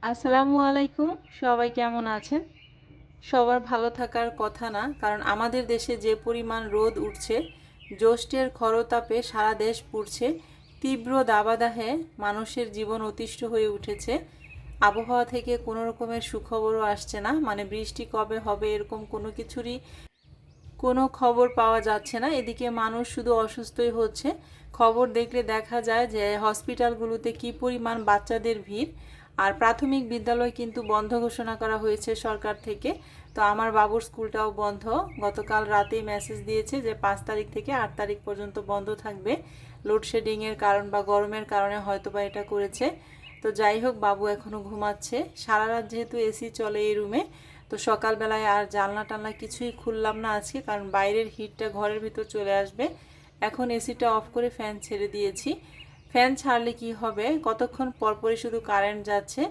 আসসালামু আলাইকুম। সবাই কেমন আছেন? সবার ভালো থাকার কথা না, কারণ আমাদের দেশে যে পরিমাণ রোদ উঠছে, জ্যৈষ্ঠের খরতাপে সারা দেশ পুড়ছে। তীব্র দাবদাহে মানুষের জীবন অতিষ্ঠ হয়ে উঠেছে। আবহাওয়া থেকে কোনো রকমের সুখবরও আসছে না, মানে বৃষ্টি কবে হবে এরকম কোনো কিছুরই কোনো খবর পাওয়া যাচ্ছে না। এদিকে মানুষ শুধু অসুস্থই হচ্ছে। খবর দেখলে দেখা যায় যে হসপিটালগুলোতে কি পরিমাণ বাচ্চাদের ভিড়। আর প্রাথমিক বিদ্যালয় কিন্তু বন্ধ ঘোষণা করা হয়েছে সরকার থেকে। তো আমার বাবুর স্কুলটাও বন্ধ। গতকাল রাতেই মেসেজ দিয়েছে যে 5 তারিখ থেকে 8 তারিখ পর্যন্ত বন্ধ থাকবে। লোডশেডিংয়ের কারণ বা গরমের কারণে হয়তোবা এটা করেছে। তো যাই হোক, বাবু এখনও ঘুমাচ্ছে। সারা রাত যেহেতু এসি চলে এই রুমে, তো সকালবেলায় আর জানলা টানলা কিছুই খুললাম না আজকে, কারণ বাইরের হিটটা ঘরের ভিতর চলে আসবে। এখন এসিটা অফ করে ফ্যান ছেড়ে দিয়েছি। ফ্যান ছাড়লে কি হবে, কতক্ষণ পরপরই শুধু কারেন্ট যাচ্ছে।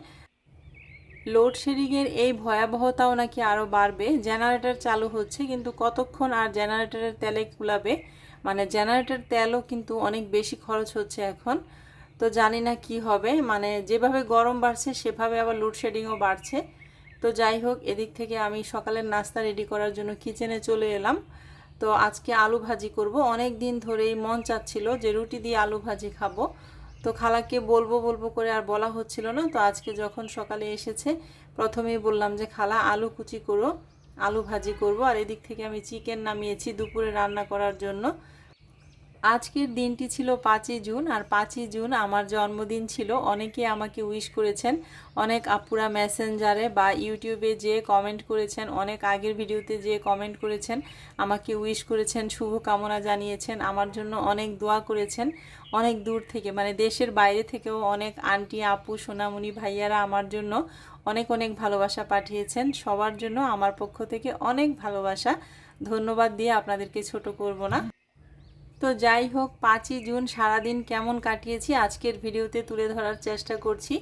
লোডশেডিংয়ের এই ভয়াবহতাও নাকি আরও বাড়বে। জেনারেটর চালু হচ্ছে, কিন্তু কতক্ষণ আর জেনারেটরের তেলে কুলাবে। মানে জেনারেটর তেলও কিন্তু অনেক বেশি খরচ হচ্ছে এখন। তো জানি না কি হবে, মানে যেভাবে গরম বাড়ছে সেভাবে আবার লোডশেডিংও বাড়ছে। তো যাই হোক, এদিক থেকে আমি সকালের নাস্তা রেডি করার জন্য কিচেনে চলে এলাম। তো আজকে আলু ভাজি করব। অনেক দিন ধরেই মন চাচ্ছিল যে রুটি দিয়ে আলু ভাজি খাবো। তো খালাকে বলবো বলবো করে আর বলা হচ্ছিল না। তো আজকে যখন সকালে এসেছে, প্রথমেই বললাম যে খালা আলু কুচি করো, আলু ভাজি করব। আর এদিক থেকে আমি চিকেন নামিয়েছি দুপুরে রান্না করার জন্য। আজকের দিনটি ছিল 5ই জুন, আর 5ই জুন আমার জন্মদিন ছিল। অনেকে আমাকে উইশ করেছেন, অনেক আপুরা মেসেঞ্জারে বা ইউটিউবে যে কমেন্ট করেছেন, অনেক আগের ভিডিওতে যে কমেন্ট করেছেন, আমাকে উইশ করেছেন, শুভকামনা জানিয়েছেন, আমার জন্য অনেক দোয়া করেছেন। অনেক দূর থেকে, মানে দেশের বাইরে থেকেও অনেক আন্টি আপু সোনামণি ভাইয়ারা আমার জন্য অনেক অনেক ভালোবাসা পাঠিয়েছেন। সবার জন্য আমার পক্ষ থেকে অনেক ভালোবাসা, ধন্যবাদ দিয়ে আপনাদেরকে ছোট করব না। তো যাই হোক, 5ই জুন সারাদিন কেমন কাটিয়েছি আজকের ভিডিওতে তুলে ধরার চেষ্টা করছি।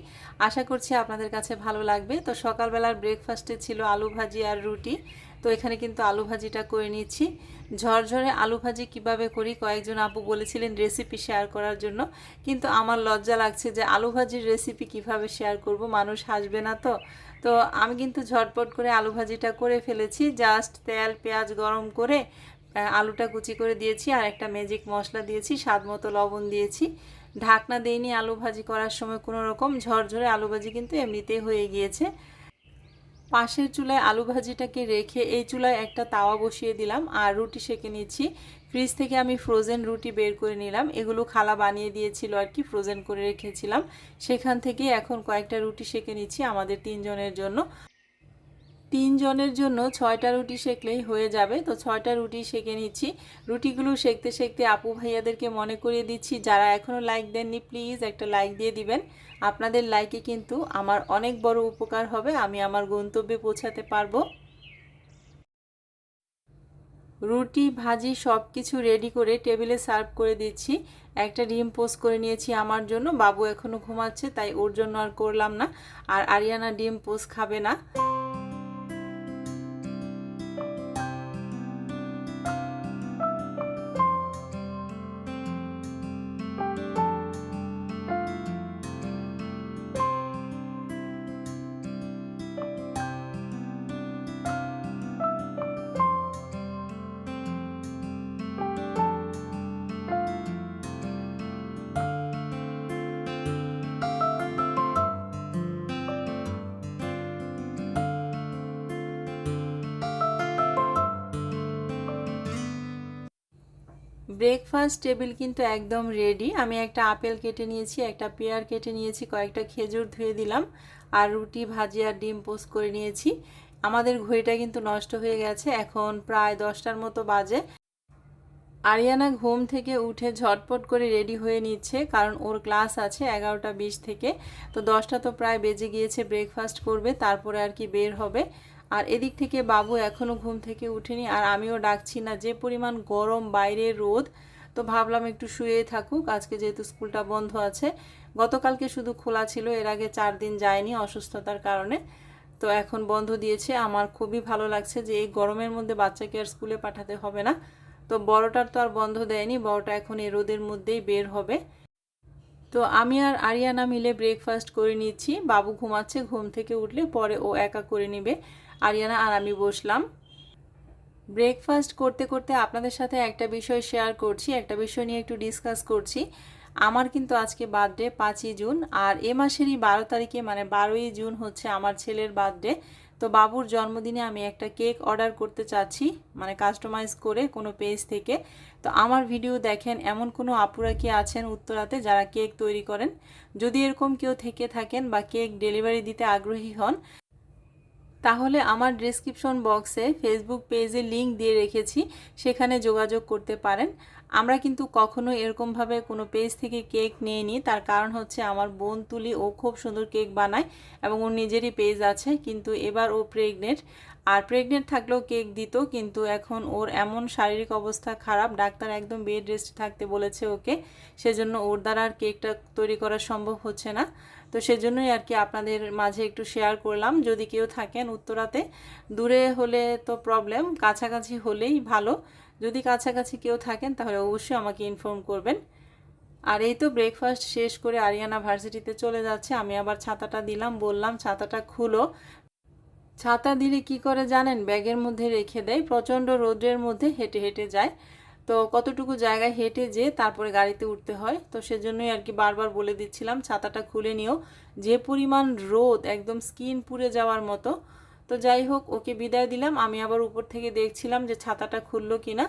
আশা করছি আপনাদের কাছে ভালো লাগবে। তো সকালবেলার ব্রেকফাস্টে ছিল আলু ভাজি আর রুটি। তো এখানে কিন্তু আলু ভাজিটা করে নিচ্ছি। ঝরঝরে আলু ভাজি কিভাবে করি কয়েকজন আপু বলেছিলেন রেসিপি শেয়ার করার জন্য, কিন্তু আমার লজ্জা লাগছে যে আলু ভাজির রেসিপি কিভাবে শেয়ার করব, মানুষ হাসবে না তো। তো আমি কিন্তু ঝটপট করে আলু ভাজিটা করে ফেলেছি। জাস্ট তেল পেঁয়াজ গরম করে আলুটা কুচি করে দিয়েছি, আর একটা ম্যাজিক মশলা দিয়েছি, স্বাদ মতো লবণ দিয়েছি। ঢাকনা দেইনি আলু ভাজি করার সময় কোনো রকম। ঝরঝরে আলু ভাজি কিন্তু এমনিতেই হয়ে গিয়েছে। পাশের চুলায় আলু ভাজিটাকে রেখে এই চুলায় একটা তাওয়া বসিয়ে দিলাম, আর রুটি সেঁকে নিচ্ছি। ফ্রিজ থেকে আমি ফ্রোজেন রুটি বের করে নিলাম। এগুলো খালা বানিয়ে দিয়েছিল আর কি, ফ্রোজেন করে রেখেছিলাম। সেখান থেকে এখন কয়েকটা রুটি সেঁকে নিচ্ছি আমাদের 3 জনের জন্য। 3 জনের জন্য 6টা রুটি সেঁকলেই হয়ে যাবে। তো 6টা রুটি সেঁকে নিচ্ছি। রুটিগুলো সেঁকতে সেঁকতে আপু ভাইয়াদেরকে মনে করিয়ে দিচ্ছি, যারা এখনও লাইক দেননি প্লিজ একটা লাইক দিয়ে দিবেন। আপনাদের লাইকে কিন্তু আমার অনেক বড় উপকার হবে, আমি আমার গন্তব্যে পৌঁছাতে পারবো। রুটি ভাজি সব কিছু রেডি করে টেবিলে সার্ভ করে দিচ্ছি। একটা ডিম পোস্ট করে নিয়েছি আমার জন্য, বাবু এখনও ঘুমাচ্ছে তাই ওর জন্য আর করলাম না। আর আরিয়ানা ডিম পোস্ট খাবে না। ব্রেকফাস্ট টেবিল কিন্তু একদম রেডি। আমি একটা আপেল কেটে নিয়েছি, একটা পেয়ার কেটে নিয়েছি, কয়েকটা খেজুর ধুয়ে দিলাম, আর রুটি ভাজি আর ডিম পোস্ট করে নিয়েছি। আমাদের ঘড়িটা কিন্তু নষ্ট হয়ে গেছে, এখন প্রায় 10টার মতো বাজে। আরিয়ানা ঘুম থেকে উঠে ঝটপট করে রেডি হয়ে নিচ্ছে, কারণ ওর ক্লাস আছে 11টা 20 থেকে। তো 10টা তো প্রায় বেজে গিয়েছে, ব্রেকফাস্ট করবে তারপরে আর কি বের হবে। আর এদিক থেকে বাবু এখনও ঘুম থেকে উঠেনি, আর আমিও ডাকছি না, যে পরিমাণ গরম, বাইরে রোদ। তো ভাবলাম একটু শুয়ে থাকুক, আজকে যেহেতু স্কুলটা বন্ধ আছে। গতকালকে শুধু খোলা ছিল, এর আগে 4 দিন যায়নি অসুস্থতার কারণে। তো এখন বন্ধ দিয়েছে। আমার খুবই ভালো লাগছে যে এই গরমের মধ্যে বাচ্চাকে আর স্কুলে পাঠাতে হবে না। তো বড়টার তো আর বন্ধ দেয়নি, বড়টা এখন এই রোদের মধ্যেই বের হবে। তো আমি আর আরিয়ানা মিলে ব্রেকফাস্ট করে নিচ্ছি। বাবু ঘুমাচ্ছে, ঘুম থেকে উঠলে পরে ও একা করে নেবে। আরিয়ানা আর আমি বসলাম। ব্রেকফাস্ট করতে করতে আপনাদের সাথে একটা বিষয় শেয়ার করছি, একটা বিষয় নিয়ে একটু ডিসকাস করছি। আমার কিন্তু আজকে বার্থডে 5ই জুন, আর এ মাসেরই 12 তারিখে মানে 12ই জুন হচ্ছে আমার ছেলের বার্থডে। তো বাবুর জন্মদিনে আমি একটা কেক অর্ডার করতে চাচ্ছি, মানে কাস্টমাইজ করে কোনো পেজ থেকে। তো আমার ভিডিও দেখেন এমন কোনো আপুরা কি আছেন উত্তরাতে যারা কেক তৈরি করেন? যদি এরকম কেউ থেকে থাকেন বা কেক ডেলিভারি দিতে আগ্রহী হন, তাহলে আমার ডেসক্রিপশন বক্সে ফেসবুক পেজে লিংক দিয়ে রেখেছি, সেখানে যোগাযোগ করতে পারেন। আমরা কিন্তু কখনো এরকমভাবে কোনো পেজ থেকে কেক নিইনি। তার কারণ হচ্ছে আমার বোন তুলি, ও খুব সুন্দর কেক বানায় এবং ওর নিজেরই পেজ আছে, কিন্তু এবার ও প্রেগনেন্ট। আর প্রেগনেন্ট থাকলেও কেক দিত, কিন্তু এখন ওর এমন শারীরিক অবস্থা খারাপ, ডাক্তার একদম বেড রেস্ট থাকতে বলেছে ওকে। সেজন্য ওর দ্বারা আর কেকটা তৈরি করা সম্ভব হচ্ছে না। তো সেজন্যই আর কি আপনাদের মাঝে একটু শেয়ার করলাম। যদি কেউ থাকেন উত্তরাতে, দূরে হলে তো প্রবলেম, কাছাকাছি হলেই ভালো। যদি কাছাকাছি কেউ থাকেন তাহলে অবশ্যই আমাকে ইনফর্ম করবেন। আর এই তো ব্রেকফাস্ট শেষ করে আরিয়ানা ভার্সিটিতে চলে যাচ্ছে। আমি আবার ছাতাটা দিলাম, বললাম ছাতাটা খুলো। ছাতা দিলে কি করে জানেন? ব্যাগের মধ্যে রেখে দেয়, প্রচণ্ড রোদের মধ্যে হেঁটে হেঁটে যায়। তো কতটুকু জায়গায় হেঁটে যেয়ে তারপরে গাড়িতে উঠতে হয়। তো সেজন্যই আর কি বারবার বলে দিচ্ছিলাম ছাতাটা খুলে নিও। যে পরিমাণ রোদ, একদম স্কিন পুড়ে যাওয়ার মতো। তো যাই হোক, ওকে বিদায় দিলাম। আমি আবার উপর থেকে দেখছিলাম যে ছাতাটা খুললো কিনা।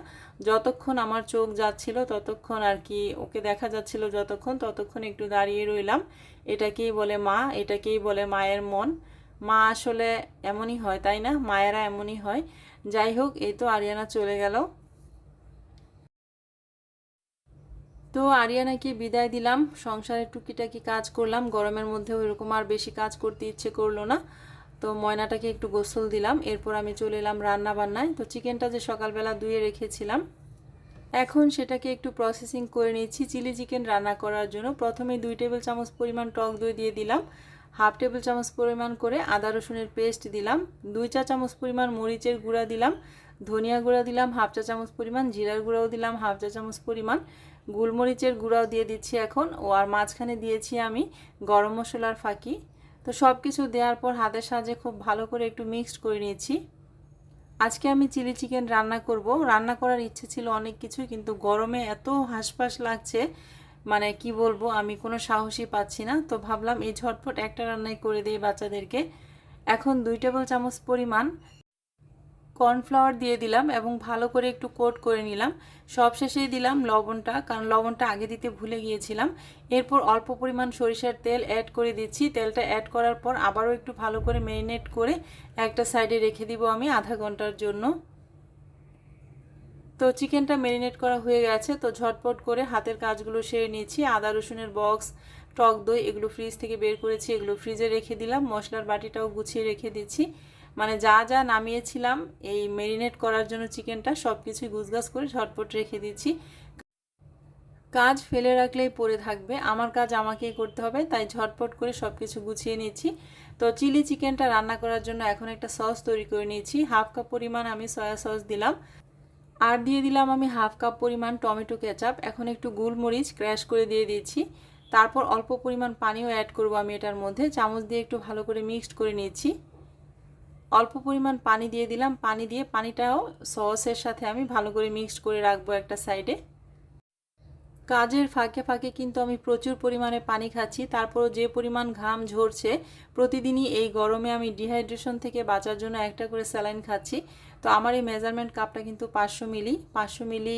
যতক্ষণ আমার চোখ যাচ্ছিল ততক্ষণ আর কি ওকে দেখা যাচ্ছিল, ততক্ষণ একটু দাঁড়িয়ে রইলাম। এটাকেই বলে মা, এটাকেই বলে মায়ের মন। মা আসলে এমনই হয়, তাই না? মায়েরা এমনই হয়। যাই হোক, এই তো আরিয়ানা চলে গেল। তো আরিয়ানাকে বিদায় দিলাম, সংসারের টুকিটাকি কাজ করলাম। গরমের মধ্যে ওইরকম আর বেশি কাজ করতে ইচ্ছে করলো না। তো ময়নাটাকে একটু গোসল দিলাম, এরপর আমি চলে এলাম রান্না বান্নায়। তো চিকেনটা যে সকালবেলা ধুয়ে রেখেছিলাম, এখন সেটাকে একটু প্রসেসিং করে নিচ্ছি চিলি চিকেন রান্না করার জন্য। প্রথমে 2 টেবিল চামচ পরিমাণ টক দই দিয়ে দিলাম, হাফ টেবিল চামচ পরিমাণ করে আদা রসুনের পেস্ট দিলাম, 2 চা চামচ পরিমাণ মরিচের গুঁড়া দিলাম, ধনিয়া গুঁড়া দিলাম হাফ চা চামচ পরিমাণ, জিরার গুঁড়াও দিলাম হাফ চা চামচ পরিমাণ, গোলমরিচের গুঁড়াও দিয়ে দিচ্ছি এখন। ও আর মাঝখানে দিয়েছি আমি গরম মশলার ফাঁকি। তো সব কিছু দেওয়ার পর হাতের সাহায্যে খুব ভালো করে একটু মিক্সড করে নিয়েছি। আজকে আমি চিলি চিকেন রান্না করব। রান্না করার ইচ্ছে ছিল অনেক কিছু, কিন্তু গরমে এত হাঁসফাঁস লাগছে, মানে কি বলবো, আমি কোনো সাহসই পাচ্ছি না। তো ভাবলাম এই ঝটপট একটা রান্নাই করে দিই বাচ্চাদেরকে। এখন 2 টেবিল চামচ পরিমাণ কর্নফ্লাওয়ার দিয়ে দিলাম এবং ভালো করে একটু কোট করে নিলাম। সবশেষেই দিলাম লবণটা, কারণ লবণটা আগে দিতে ভুলে গিয়েছিলাম। এরপর অল্প পরিমাণ সরিষার তেল অ্যাড করে দিচ্ছি। তেলটা অ্যাড করার পর আবারও একটু ভালো করে ম্যারিনেট করে একটা সাইডে রেখে দিব আমি আধা ঘন্টার জন্য। তো চিকেনটা ম্যারিনেট করা হয়ে গেছে। তো ঝটপট করে হাতের কাজগুলো সেরে নিয়েছি। আদা রসুনের বক্স, টক দই, এগুলো ফ্রিজ থেকে বের করেছি, এগুলো ফ্রিজে রেখে দিলাম। মশলার বাটিটাও গুছিয়ে রেখে দিচ্ছি। মানে যা যা নামিয়েছিলাম এই ম্যারিনেট করার জন্য চিকেনটা, সব কিছুই গুছগাছ করে ঝটপট রেখে দিচ্ছি। কাজ ফেলে রাখলেই পড়ে থাকবে, আমার কাজ আমাকেই করতে হবে, তাই ঝটপট করে সব কিছু গুছিয়ে নিচ্ছি। তো চিলি চিকেনটা রান্না করার জন্য এখন একটা সস তৈরি করে নিয়েছি। হাফ কাপ পরিমাণ আমি সয়া সস দিলাম, আর দিয়ে দিলাম আমি হাফ কাপ পরিমাণ টমেটো কেচাপ। এখন একটু গোলমরিচ ক্র্যাশ করে দিয়ে দিয়েছি। তারপর অল্প পরিমাণ পানিও অ্যাড করব আমি এটার মধ্যে। চামচ দিয়ে একটু ভালো করে মিক্সড করে নিয়েছি। অল্প পরিমাণ পানি দিয়ে দিলাম, পানি দিয়ে পানিটাও সসের সাথে আমি ভালো করে মিক্সড করে রাখবো একটা সাইডে। কাজের ফাঁকে ফাঁকে কিন্তু আমি প্রচুর পরিমাণে পানি খাচ্ছি, তারপরও যে পরিমাণ ঘাম ঝরছে। প্রতিদিনই এই গরমে আমি ডিহাইড্রেশন থেকে বাঁচার জন্য একটা করে স্যালাইন খাচ্ছি। তো আমার এই মেজারমেন্ট কাপটা কিন্তু 500 মিলি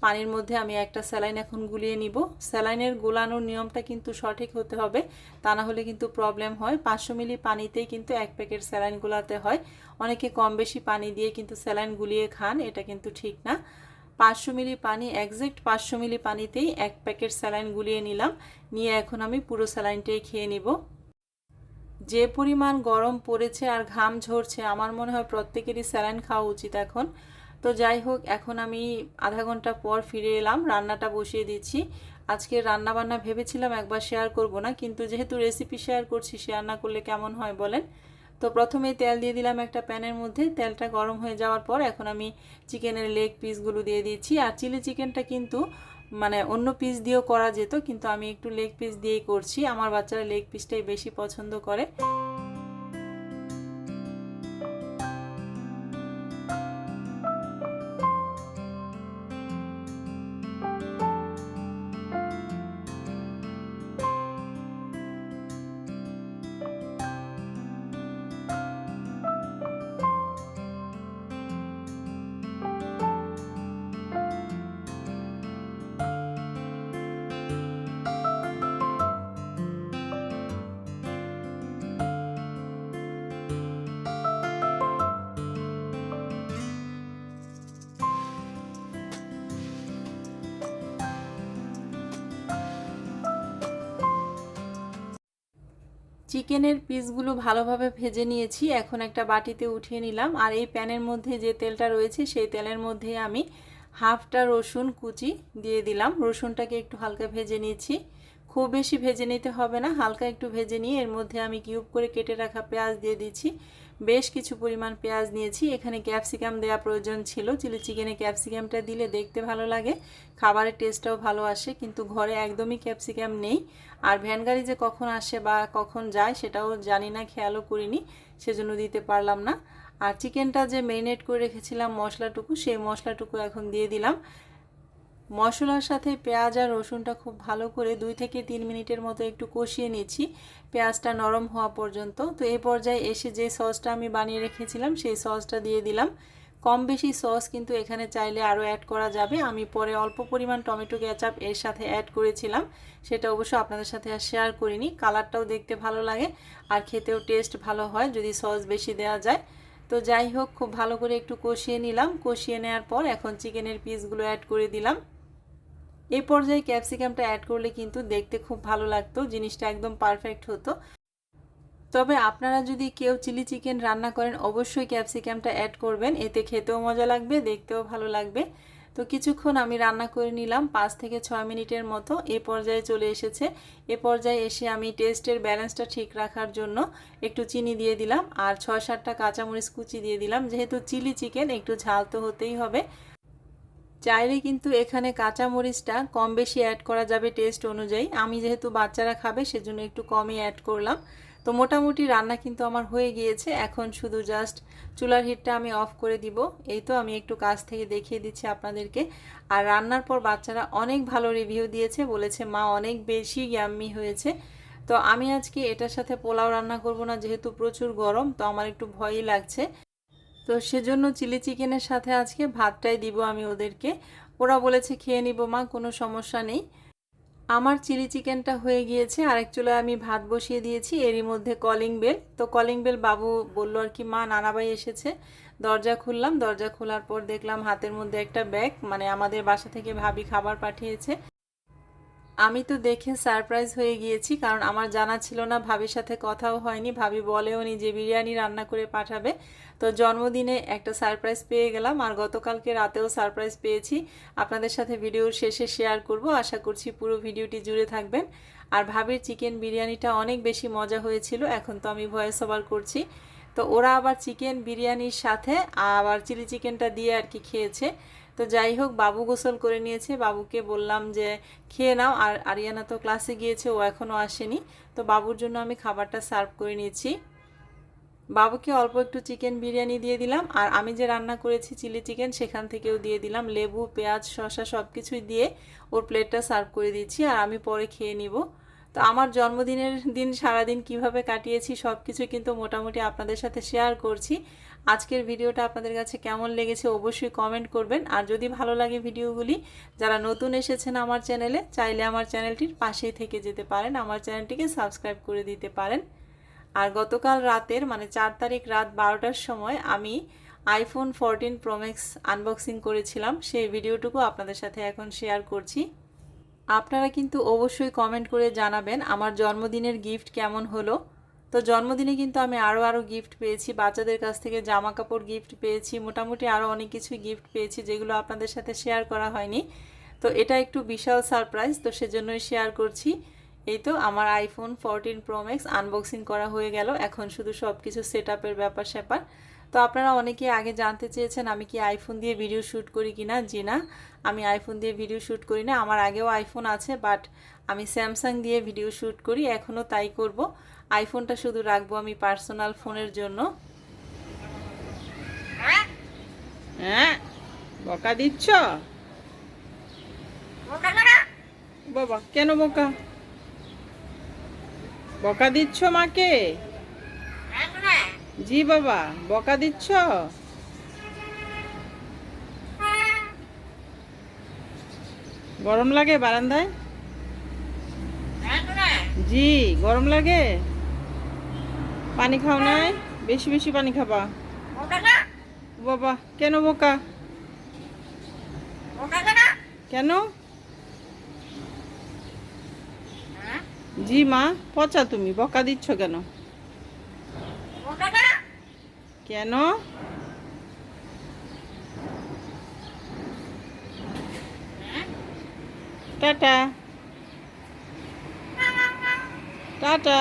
পানির মধ্যে আমি একটা স্যালাইন এখন গুলিয়ে নিব। স্যালাইনের গোলানোর নিয়মটা কিন্তু সঠিক হতে হবে, তা না হলে কিন্তু প্রবলেম হয়। 500 মিলি পানিতেই কিন্তু এক প্যাকেট স্যালাইন গোলাতে হয়। অনেকে কম বেশি পানি দিয়ে কিন্তু স্যালাইন গুলিয়ে খান, এটা কিন্তু ঠিক না। 500 মিলি পানি, একজ্যাক্ট 500 মিলি পানিতেই এক প্যাকেট স্যালাইন গুলিয়ে নিলাম। নিয়ে এখন আমি পুরো স্যালাইনটাই খেয়ে নিব। যে পরিমাণ গরম পড়েছে আর ঘাম ঝরছে, আমার মনে হয় প্রত্যেকেরই স্যালাইন খাওয়া উচিত এখন। তো যাই হোক, এখন আমি আধা ঘন্টা পর ফিরে এলাম, রান্নাটা বসিয়ে দিচ্ছি। আজকে রান্না বান্না ভেবেছিলাম একবার শেয়ার করব না, কিন্তু যেহেতু রেসিপি শেয়ার করছি, শেয়ার না করলে কেমন হয় বলেন। তো প্রথমেই তেল দিয়ে দিলাম একটা প্যানের মধ্যে। তেলটা গরম হয়ে যাওয়ার পর এখন আমি চিকেনের লেগ পিসগুলো দিয়ে দিচ্ছি। আর চিলি চিকেনটা কিন্তু মানে অন্য পিস দিয়েও করা যেত, কিন্তু আমি একটু লেগ পিস দিয়েই করছি। আমার বাচ্চারা লেগ পিসটাই বেশি পছন্দ করে। চিকেনের পিসগুলো ভালোভাবে ভেজে নিয়েছি, এখন একটা বাটিতে উঠিয়ে নিলাম। আর এই প্যানের মধ্যে যে তেলটা রয়েছে সেই তেলের মধ্যে আমি হাফটা রসুন কুচি দিয়ে দিলাম। রসুনটাকে একটু হালকা ভেজে নিয়েছি, খুব বেশি ভেজে নিতে হবে না, হালকা একটু ভেজে নিয়ে এর মধ্যে আমি কিউব করে কেটে রাখা পেঁয়াজ দিয়ে দিচ্ছি। বেশ কিছু পরিমাণ পেঁয়াজ নিয়েছি। এখানে ক্যাপসিকাম দেওয়া প্রয়োজন ছিল, চিলি চিকেনে ক্যাপসিকামটা দিলে দেখতে ভালো লাগে, খাবারের টেস্টটাও ভালো আসে, কিন্তু ঘরে একদমই ক্যাপসিকাম নেই। আর ভ্যান গাড়ি যে কখন আসে বা কখন যায় সেটাও জানি না, খেয়ালও করিনি, সেজন্য দিতে পারলাম না। আর চিকেনটা যে ম্যারিনেট করে রেখেছিলাম মশলাটুকু, সেই মশলাটুকু এখন দিয়ে দিলাম। মশলার সাথে পেঁয়াজ আর রসুনটা খুব ভালো করে 2 থেকে 3 মিনিটের মতো একটু কষিয়ে নিচ্ছি, পেঁয়াজটা নরম হওয়া পর্যন্ত। তো এই পর্যায়ে এসে যে সসটা আমি বানিয়ে রেখেছিলাম সেই সসটা দিয়ে দিলাম। কম বেশি সস কিন্তু এখানে চাইলে আরও অ্যাড করা যাবে। আমি পরে অল্প পরিমাণ টমেটো কেচাপ এর সাথে অ্যাড করেছিলাম, সেটা অবশ্য আপনাদের সাথে আর শেয়ার করিনি। কালারটাও দেখতে ভালো লাগে আর খেতেও টেস্ট ভালো হয় যদি সস বেশি দেওয়া যায়। তো যাই হোক, খুব ভালো করে একটু কষিয়ে নিলাম। কষিয়ে নেওয়ার পর এখন চিকেনের পিসগুলো অ্যাড করে দিলাম। এই পর্যায়ে ক্যাপসিকামটা অ্যাড করলে কিন্তু দেখতে খুব ভালো লাগতো, জিনিসটা একদম পারফেক্ট হতো। তবে আপনারা যদি কেউ চিলি চিকেন রান্না করেন অবশ্যই ক্যাপসিকামটা অ্যাড করবেন, এতে খেতেও মজা লাগবে, দেখতেও ভালো লাগবে। তো কিছুক্ষণ আমি রান্না করে নিলাম, 5 থেকে 6 মিনিটের মতো। এই পর্যায়ে চলে এসেছে। এ পর্যায়ে এসে আমি টেস্টের ব্যালেন্সটা ঠিক রাখার জন্য একটু চিনি দিয়ে দিলাম আর 6-7টা কাঁচামরিচ কুচি দিয়ে দিলাম। যেহেতু চিলি চিকেন একটু ঝাল তো হতেই হবে। চাইলে কিন্তু এখানে কাঁচা মরিচটা কম বেশি অ্যাড করা যাবে টেস্ট অনুযায়ী। আমি যেহেতু বাচ্চারা খাবে সেজন্য একটু কমই অ্যাড করলাম। তো মোটামুটি রান্না কিন্তু আমার হয়ে গিয়েছে, এখন শুধু জাস্ট চুলার হিটটা আমি অফ করে দিব। এই তো আমি একটু কাছ থেকে দেখিয়ে দিচ্ছি আপনাদেরকে। আর রান্নার পর বাচ্চারা অনেক ভালো রিভিউ দিয়েছে, বলেছে মা অনেক বেশি ইয়াম্মি হয়েছে। তো আমি আজকে এটার সাথে পোলাও রান্না করব না, যেহেতু প্রচুর গরম, তো আমার একটু ভয়ই লাগছে। তো সেজন্য চিলি চিকেনের সাথে আজকে ভাতটাই দিব আমি ওদেরকে। ওরা বলেছে খেয়ে নিব মা, কোনো সমস্যা নেই। আমার চিলি চিকেনটা হয়ে গিয়েছে, আরেক চুলায় আমি ভাত বসিয়ে দিয়েছি। এরই মধ্যে কলিং বেল। তো কলিং বেল বাবু বলল আর কি, মা নানাবাই এসেছে। দরজা খুললাম, দরজা খোলার পর দেখলাম হাতের মধ্যে একটা ব্যাগ, মানে আমাদের বাসা থেকে ভাবি খাবার পাঠিয়েছে। আমি তো দেখে সারপ্রাইজ হয়ে গিয়েছি, কারণ আমার জানা ছিল না, ভাবির সাথে কথাও হয়নি, ভাবি বলেও নি যে বিরিয়ানি রান্না করে পাঠাবে। তো জন্মদিনে একটা সারপ্রাইজ পেয়ে গেলাম, আর গতকালকে রাতেও সারপ্রাইজ পেয়েছি। আপনাদের সাথে ভিডিওর শেষে শেয়ার করব, আশা করছি পুরো ভিডিওটি জুড়ে থাকবেন। আর ভাবির চিকেন বিরিয়ানিটা অনেক বেশি মজা হয়েছিল, এখন তো আমি ভয়েস ওভার করছি। তো ওরা আবার চিকেন বিরিয়ানির সাথে আবার চিলি চিকেনটা দিয়ে আর কি খেয়েছে। তো যাই হোক, বাবু গোসল করে নিয়েছে, বাবুকে বললাম যে খেয়ে নাও। আর আরিয়ানা তো ক্লাসে গিয়েছে, ও এখনও আসেনি। তো বাবুর জন্য আমি খাবারটা সার্ভ করে নিয়েছি। বাবুকে অল্প একটু চিকেন বিরিয়ানি দিয়ে দিলাম, আর আমি যে রান্না করেছি চিলি চিকেন সেখান থেকেও দিয়ে দিলাম। লেবু, পেঁয়াজ, শসা সব কিছুই দিয়ে ওর প্লেটটা সার্ভ করে দিচ্ছি, আর আমি পরে খেয়ে নিব। তো আমার জন্মদিনের দিন সারাদিন কিভাবে কাটিয়েছি সব কিছু কিন্তু মোটামুটি আপনাদের সাথে শেয়ার করছি। আজকের ভিডিওটা আপনাদের কাছে কেমন লেগেছে অবশ্যই কমেন্ট করবেন। আর যদি ভালো লাগে ভিডিওগুলি, যারা নতুন এসেছেন আমার চ্যানেলে, চাইলে আমার চ্যানেলটির পাশেই থেকে যেতে পারেন, আমার চ্যানেলটিকে সাবস্ক্রাইব করে দিতে পারেন। আর গতকাল রাতের মানে 4 তারিখ রাত 12টার সময় আমি আইফোন 14 প্রো ম্যাক্স আনবক্সিং করেছিলাম, সেই ভিডিওটুকু আপনাদের সাথে এখন শেয়ার করছি। আপনারা কিন্তু অবশ্যই কমেন্ট করে জানাবেন আমার জন্মদিনের গিফট কেমন হলো। তো জন্মদিনে কিন্তু আমি আরও গিফট পেয়েছি, বাচ্চাদের কাছ থেকে জামা কাপড় গিফট পেয়েছি, মোটামুটি আরও অনেক কিছুই গিফট পেয়েছি যেগুলো আপনাদের সাথে শেয়ার করা হয়নি। তো এটা একটু বিশাল সারপ্রাইজ, তো সেজন্যই শেয়ার করছি। এই তো আমার আইফোন 14 প্রো ম্যাক্স আনবক্সিং করা হয়ে গেল, এখন শুধু সব কিছু সেট আপের ব্যাপার স্যাপার। তো আপনারা অনেকে আগে জানতে চেয়েছেন আমি কি আইফোন দিয়ে ভিডিও শ্যুট করি কিনা। জি না, আমি আইফোন দিয়ে ভিডিও শ্যুট করি না। আমার আগেও আইফোন আছে, বাট আমি স্যামসাং দিয়ে ভিডিও শ্যুট করি, এখনও তাই করব। আইফোনটা শুধু রাখবো আমি পার্সোনাল ফোনের জন্য। হ্যাঁ, বকা দিচ্ছ? বাবা কেন বকা বকা দিচ্ছ মাকে? জি বাবা, বকা দিচ্ছ? গরম লাগে বারান্দায়? জি গরম লাগে। পানি খাও নাই? বেশি বেশি পানি খাবা। বাবা কেন বোকা? কেন? জি মা, পচা তুমি বকা দিচ্ছ কেন? কেন? Tata tata.